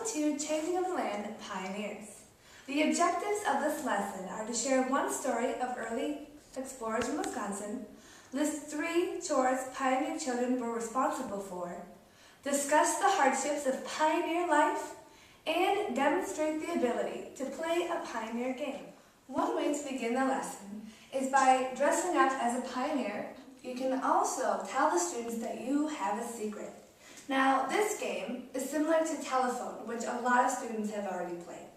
to Changing of the Land Pioneers. The objectives of this lesson are to share one story of early explorers in Wisconsin, list 3 chores pioneer children were responsible for, discuss the hardships of pioneer life, and demonstrate the ability to play a pioneer game. One way to begin the lesson is by dressing up as a pioneer. You can also tell the students that you have a secret. Now, this game is similar to telephone, which a lot of students have already played.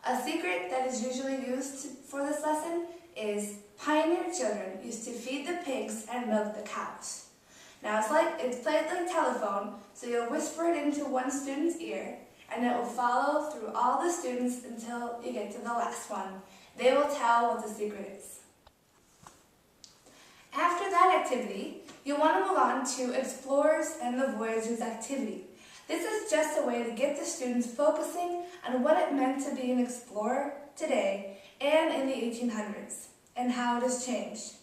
A secret that is usually used for this lesson is pioneer children used to feed the pigs and milk the cows. Now, it's played like telephone, so you'll whisper it into one student's ear, and it will follow through all the students until you get to the last one. They will tell what the secret is. After that activity, you'll want to move on to Explorers and the Voyageurs activity. This is just a way to get the students focusing on what it meant to be an explorer today and in the 1800s, and how it has changed.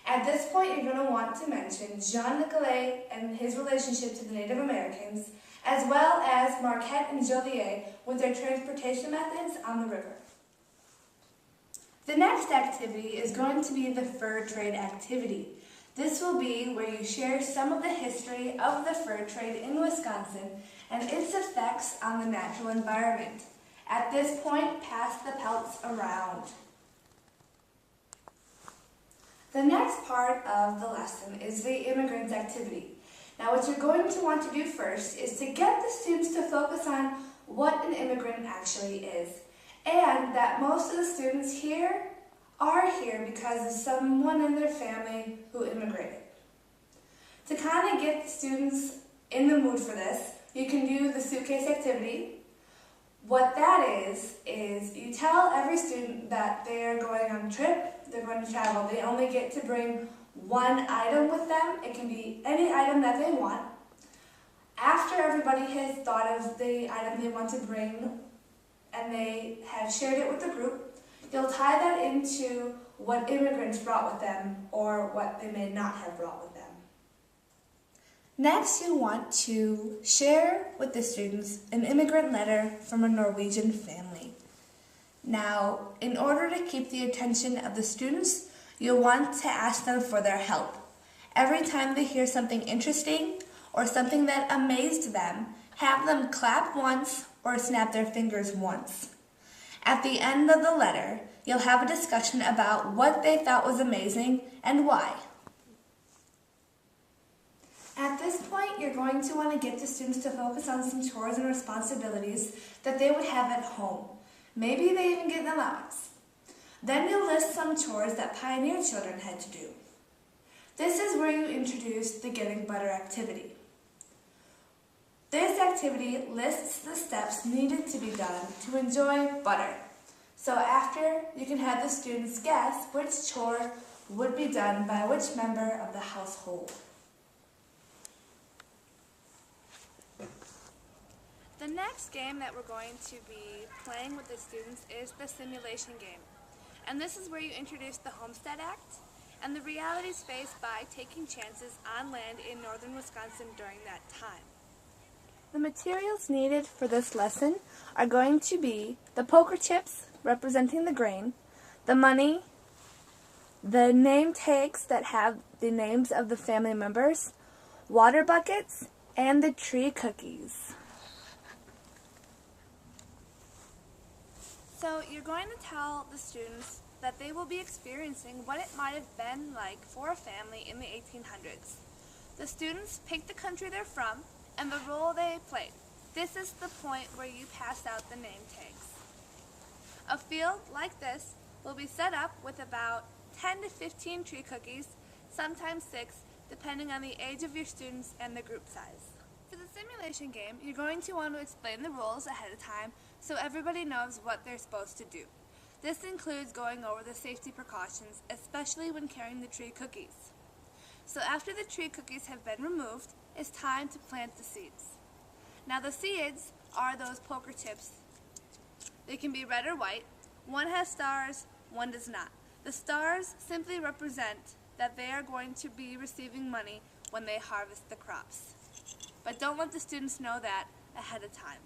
At this point, you're going to want to mention Jean Nicolet and his relationship to the Native Americans, as well as Marquette and Joliet with their transportation methods on the river. The next activity is going to be the fur trade activity. This will be where you share some of the history of the fur trade in Wisconsin and its effects on the natural environment. At this point, pass the pelts around. The next part of the lesson is the Immigrants Activity. Now, what you're going to want to do first is to get the students to focus on what an immigrant actually is, and that most of the students here are here because of someone in their family who immigrated. To kind of get the students in the mood for this, you can do the suitcase activity. What that is you tell every student that they are going on a trip, they're going to travel. They only get to bring one item with them. It can be any item that they want. After everybody has thought of the item they want to bring and they have shared it with the group, you'll tie that into what immigrants brought with them or what they may not have brought with them. Next, you want to share with the students an immigrant letter from a Norwegian family. Now, in order to keep the attention of the students, you'll want to ask them for their help. Every time they hear something interesting or something that amazed them, have them clap once or snap their fingers once. At the end of the letter, you'll have a discussion about what they thought was amazing and why. At this point, you're going to want to get the students to focus on some chores and responsibilities that they would have at home. Maybe they even get an allowance. Then you'll list some chores that pioneer children had to do. This is where you introduce the Getting Butter activity. This activity lists the steps needed to be done to enjoy butter. So after, you can have the students guess which chore would be done by which member of the household. The next game that we're going to be playing with the students is the simulation game. And this is where you introduce the Homestead Act and the realities faced by taking chances on land in northern Wisconsin during that time. The materials needed for this lesson are going to be the poker chips representing the grain, the money, the name tags that have the names of the family members, water buckets, and the tree cookies. So you're going to tell the students that they will be experiencing what it might have been like for a family in the 1800s. The students pick the country they're from and the role they played. This is the point where you pass out the name tags. A field like this will be set up with about 10 to 15 tree cookies, sometimes 6, depending on the age of your students and the group size. For the simulation game, you're going to want to explain the rules ahead of time so everybody knows what they're supposed to do. This includes going over the safety precautions, especially when carrying the tree cookies. So after the tree cookies have been removed, it's time to plant the seeds. Now the seeds are those poker chips. They can be red or white. One has stars, one does not. The stars simply represent that they are going to be receiving money when they harvest the crops. But don't let the students know that ahead of time.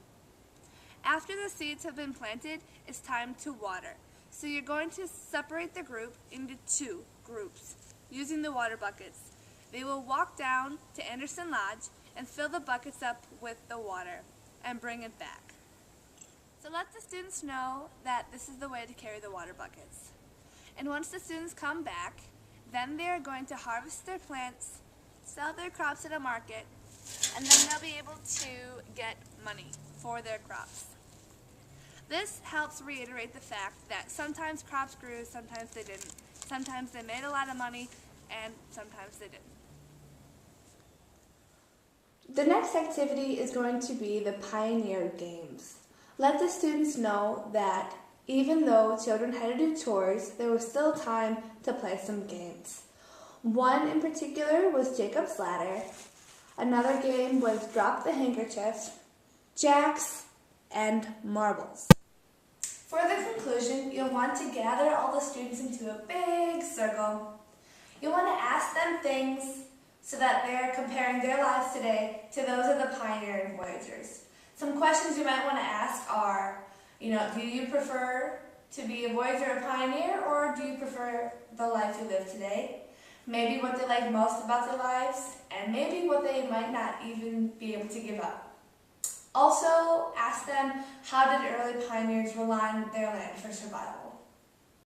After the seeds have been planted, it's time to water. So you're going to separate the group into 2 groups using the water buckets. They will walk down to Anderson Lodge and fill the buckets up with the water and bring it back. So let the students know that this is the way to carry the water buckets. And once the students come back, then they are going to harvest their plants, sell their crops at a market, and then they'll be able to get money for their crops. This helps reiterate the fact that sometimes crops grew, sometimes they didn't. Sometimes they made a lot of money, and sometimes they didn't. The next activity is going to be the Pioneer Games. Let the students know that even though children had to do chores, there was still time to play some games. One in particular was Jacob's Ladder. Another game was Drop the Handkerchief, Jacks, and Marbles. For the conclusion, you'll want to gather all the students into a big circle. You'll want to ask them things so that they're comparing their lives today to those of the Pioneer and Voyageurs. Some questions you might want to ask are, do you prefer to be a Voyager or Pioneer, or do you prefer the life you live today? Maybe what they like most about their lives, and maybe what they might not even be able to give up. Also, ask them, how did early pioneers rely on their land for survival?